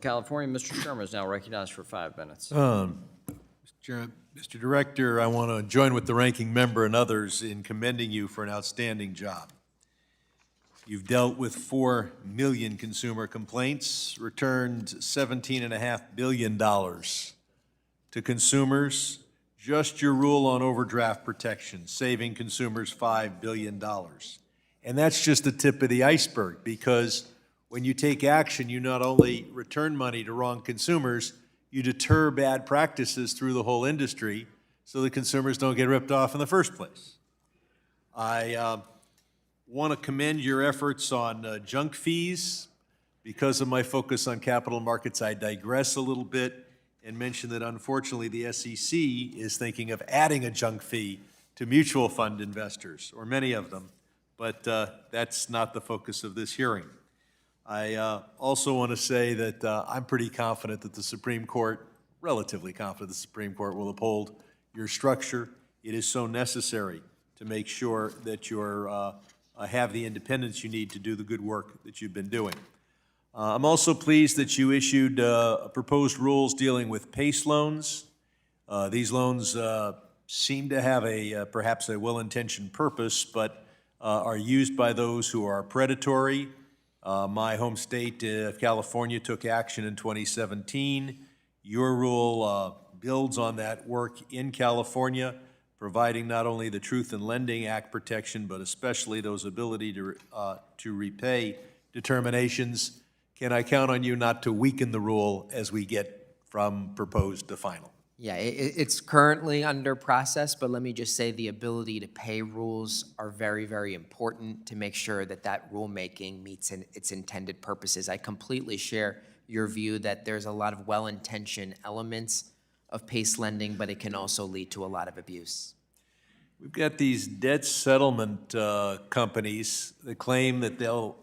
California, Mr. Sherman is now recognized for 5 minutes. Mr. Director, I want to join with the ranking member and others in commending you for an outstanding job. You've dealt with 4 million consumer complaints, returned $17.5 billion to consumers. Just your rule on overdraft protection, saving consumers $5 billion. And that's just the tip of the iceberg, because when you take action, you not only return money to wrong consumers, you deter bad practices through the whole industry so the consumers don't get ripped off in the first place. I want to commend your efforts on junk fees. Because of my focus on capital markets, I digress a little bit and mention that unfortunately the SEC is thinking of adding a junk fee to mutual fund investors, or many of them, but that's not the focus of this hearing. I also want to say that I'm pretty confident that the Supreme Court, relatively confident the Supreme Court will uphold your structure. It is so necessary to make sure that you have the independence you need to do the good work that you've been doing. I'm also pleased that you issued proposed rules dealing with PACE loans. These loans seem to have perhaps a well-intentioned purpose, but are used by those who are predatory. My home state of California took action in 2017. Your rule builds on that work in California, providing not only the Truth in Lending Act protection, but especially those ability to repay determinations. Can I count on you not to weaken the rule as we get from proposed to final? Yeah, it's currently under process, but let me just say the ability to pay rules are very, very important to make sure that that rulemaking meets its intended purposes. I completely share your view that there's a lot of well-intentioned elements of PACE lending, but it can also lead to a lot of abuse. We've got these debt settlement companies that claim that they'll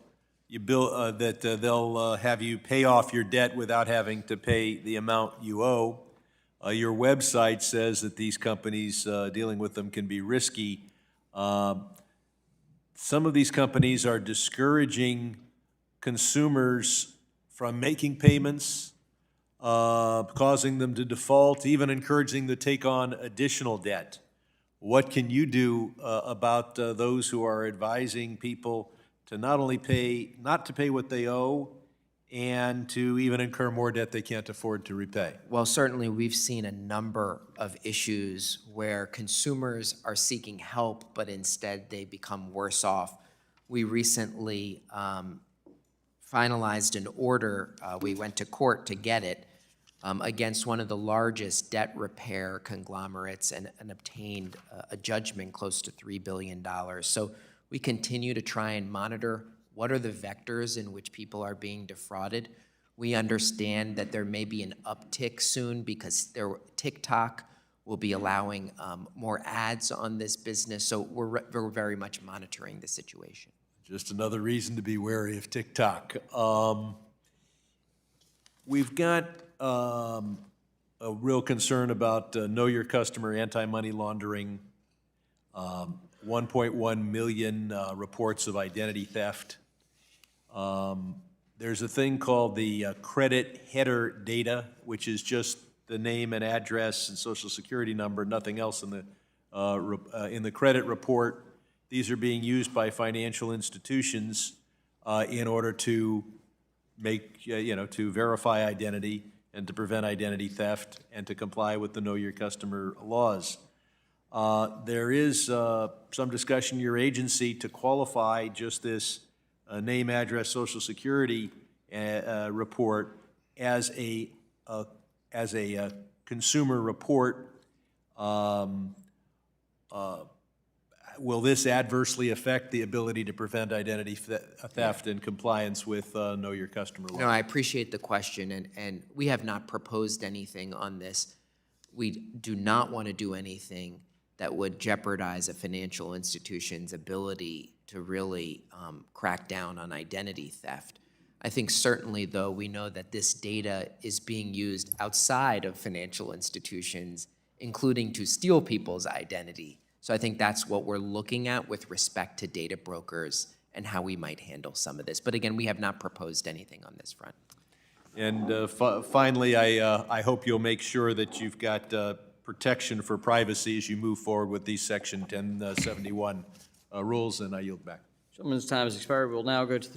have you pay off your debt without having to pay the amount you owe. Your website says that these companies, dealing with them can be risky. Some of these companies are discouraging consumers from making payments, causing them to default, even encouraging them to take on additional debt. What can you do about those who are advising people to not only not to pay what they owe, and to even incur more debt they can't afford to repay? Well, certainly we've seen a number of issues where consumers are seeking help, but instead they become worse off. We recently finalized an order, we went to court to get it, against one of the largest debt repair conglomerates and obtained a judgment close to $3 billion. So we continue to try and monitor what are the vectors in which people are being defrauded. We understand that there may be an uptick soon because TikTok will be allowing more ads on this business. So we're very much monitoring the situation. Just another reason to be wary of TikTok. We've got a real concern about know your customer, anti-money laundering, 1.1 million reports of identity theft. There's a thing called the credit header data, which is just the name and address and social security number, nothing else in the credit report. These are being used by financial institutions in order to make, to verify identity and to prevent identity theft and to comply with the Know Your Customer laws. There is some discussion in your agency to qualify just this name, address, social security report as a consumer report. Will this adversely affect the ability to prevent identity theft and compliance with Know Your Customer law? No, I appreciate the question, and we have not proposed anything on this. We do not want to do anything that would jeopardize a financial institution's ability to really crack down on identity theft. I think certainly, though, we know that this data is being used outside of financial institutions, including to steal people's identity. So I think that's what we're looking at with respect to data brokers and how we might handle some of this. But again, we have not proposed anything on this front. And finally, I hope you'll make sure that you've got protection for privacy as you move forward with these Section 1071 rules, and I yield back. Gentleman's time has expired. We will now go to the